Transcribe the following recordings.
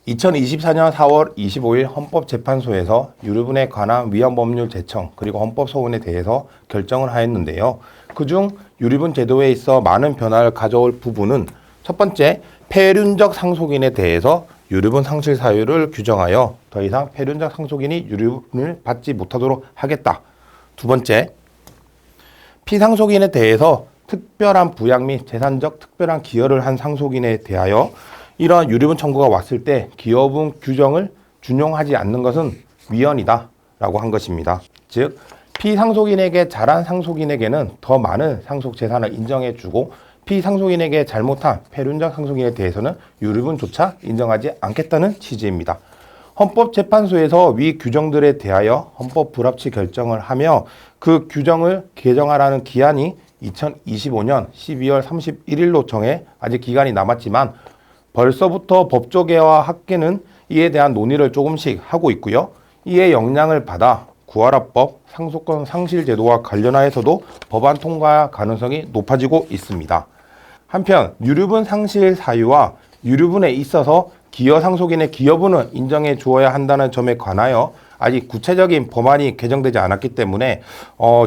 2024년 4월 25일 헌법재판소에서 유류분에 관한 위헌법률 제청 그리고 헌법소원에 대해서 결정을 하였는데요. 그중 유류분 제도에 있어 많은 변화를 가져올 부분은 첫 번째, 폐륜적 상속인에 대해서 유류분 상실 사유를 규정하여 더 이상 폐륜적 상속인이 유류분을 받지 못하도록 하겠다. 두 번째, 피상속인에 대해서 특별한 부양 및 재산적 특별한 기여를 한 상속인에 대하여 이러한 유류분 청구가 왔을 때 기여분 규정을 준용하지 않는 것은 위헌이다 라고 한 것입니다. 즉, 피상속인에게 잘한 상속인에게는 더 많은 상속 재산을 인정해주고 피상속인에게 잘못한 폐륜적 상속인에 대해서는 유류분조차 인정하지 않겠다는 취지입니다. 헌법재판소에서 위 규정들에 대하여 헌법 불합치 결정을 하며 그 규정을 개정하라는 기한이 2025년 12월 31일로 정해 아직 기간이 남았지만 벌써부터 법조계와 학계는 이에 대한 논의를 조금씩 하고 있고요. 이에 영향을 받아 구하라법 상속권 상실 제도와 관련하여서도 법안 통과 가능성이 높아지고 있습니다. 한편 유류분 상실 사유와 유류분에 있어서 기여 상속인의 기여분을 인정해 주어야 한다는 점에 관하여 아직 구체적인 법안이 개정되지 않았기 때문에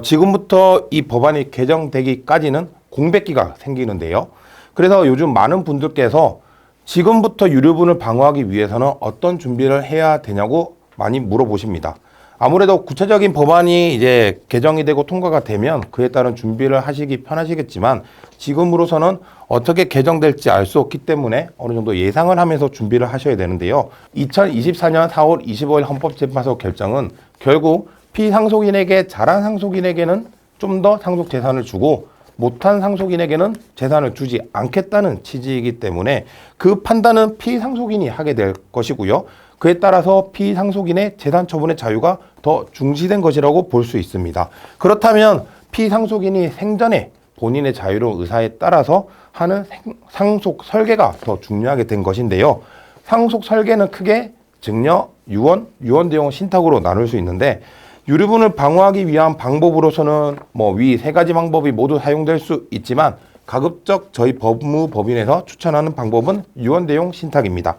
지금부터 이 법안이 개정되기까지는 공백기가 생기는데요. 그래서 요즘 많은 분들께서 지금부터 유류분을 방어하기 위해서는 어떤 준비를 해야 되냐고 많이 물어보십니다. 아무래도 구체적인 법안이 이제 개정이 되고 통과가 되면 그에 따른 준비를 하시기 편하시겠지만 지금으로서는 어떻게 개정될지 알 수 없기 때문에 어느 정도 예상을 하면서 준비를 하셔야 되는데요. 2024년 4월 25일 헌법재판소 결정은 결국 피상속인에게 잘한 상속인에게는 좀 더 상속 재산을 주고 못한 상속인에게는 재산을 주지 않겠다는 취지이기 때문에 그 판단은 피상속인이 하게 될 것이고요. 그에 따라서 피상속인의 재산 처분의 자유가 더 중시된 것이라고 볼 수 있습니다. 그렇다면 피상속인이 생전에 본인의 자유로운 의사에 따라서 하는 상속 설계가 더 중요하게 된 것인데요. 상속 설계는 크게 증여, 유언 대용 신탁으로 나눌 수 있는데 유류분을 방어하기 위한 방법으로서는 위 세 가지 방법이 모두 사용될 수 있지만 가급적 저희 법무법인에서 추천하는 방법은 유언 대용 신탁입니다.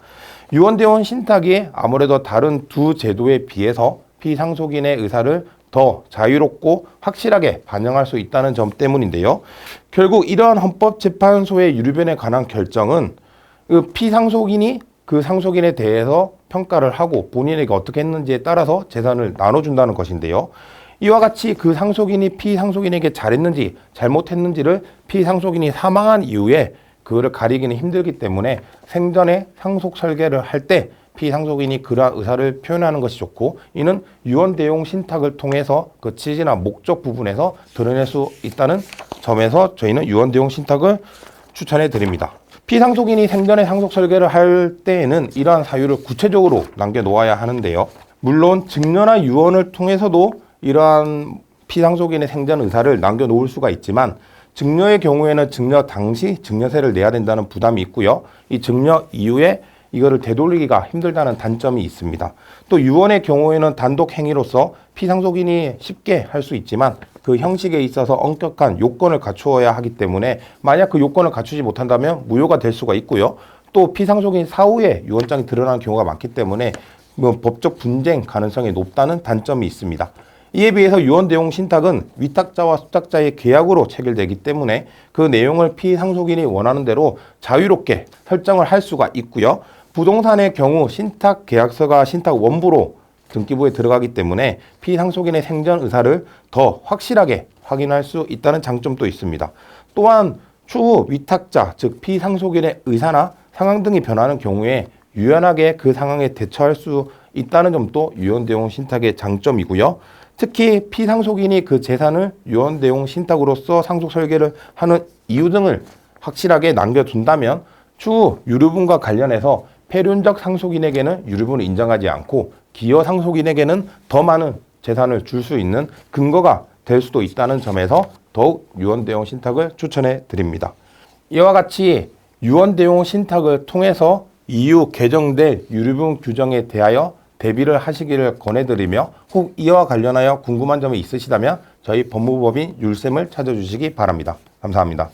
유언 대용 신탁이 아무래도 다른 두 제도에 비해서 피상속인의 의사를 더 자유롭고 확실하게 반영할 수 있다는 점 때문인데요. 결국 이러한 헌법재판소의 유류분에 관한 결정은 그 피상속인이 그 상속인에 대해서 평가를 하고 본인에게 어떻게 했는지에 따라서 재산을 나눠준다는 것인데요. 이와 같이 그 상속인이 피상속인에게 잘했는지 잘못했는지를 피상속인이 사망한 이후에 그거를 가리기는 힘들기 때문에 생전에 상속 설계를 할 때 피상속인이 그러한 의사를 표현하는 것이 좋고 이는 유언 대용 신탁을 통해서 그 취지나 목적 부분에서 드러낼 수 있다는 점에서 저희는 유언 대용 신탁을 추천해 드립니다. 피상속인이 생전에 상속 설계를 할 때에는 이러한 사유를 구체적으로 남겨놓아야 하는데요. 물론 증여나 유언을 통해서도 이러한 피상속인의 생전 의사를 남겨놓을 수가 있지만 증여의 경우에는 증여 당시 증여세를 내야 된다는 부담이 있고요. 이 증여 이후에 이거를 되돌리기가 힘들다는 단점이 있습니다. 또 유언의 경우에는 단독 행위로서 피상속인이 쉽게 할 수 있지만 그 형식에 있어서 엄격한 요건을 갖추어야 하기 때문에 만약 그 요건을 갖추지 못한다면 무효가 될 수가 있고요. 또 피상속인 사후에 유언장이 드러나는 경우가 많기 때문에 법적 분쟁 가능성이 높다는 단점이 있습니다. 이에 비해서 유언 대용 신탁은 위탁자와 수탁자의 계약으로 체결되기 때문에 그 내용을 피상속인이 원하는 대로 자유롭게 설정을 할 수가 있고요. 부동산의 경우 신탁 계약서가 신탁 원부로 등기부에 들어가기 때문에 피상속인의 생전 의사를 더 확실하게 확인할 수 있다는 장점도 있습니다. 또한 추후 위탁자, 즉 피상속인의 의사나 상황 등이 변하는 경우에 유연하게 그 상황에 대처할 수 있다는 점도 유언 대용 신탁의 장점이고요. 특히 피상속인이 그 재산을 유언 대용 신탁으로서 상속 설계를 하는 이유 등을 확실하게 남겨둔다면 추후 유류분과 관련해서 폐륜적 상속인에게는 유류분을 인정하지 않고 기여 상속인에게는 더 많은 재산을 줄 수 있는 근거가 될 수도 있다는 점에서 더욱 유언 대용 신탁을 추천해 드립니다. 이와 같이 유언 대용 신탁을 통해서 이후 개정될 유류분 규정에 대하여 대비를 하시기를 권해드리며 혹 이와 관련하여 궁금한 점이 있으시다면 저희 법무법인 율쌤을 찾아주시기 바랍니다. 감사합니다.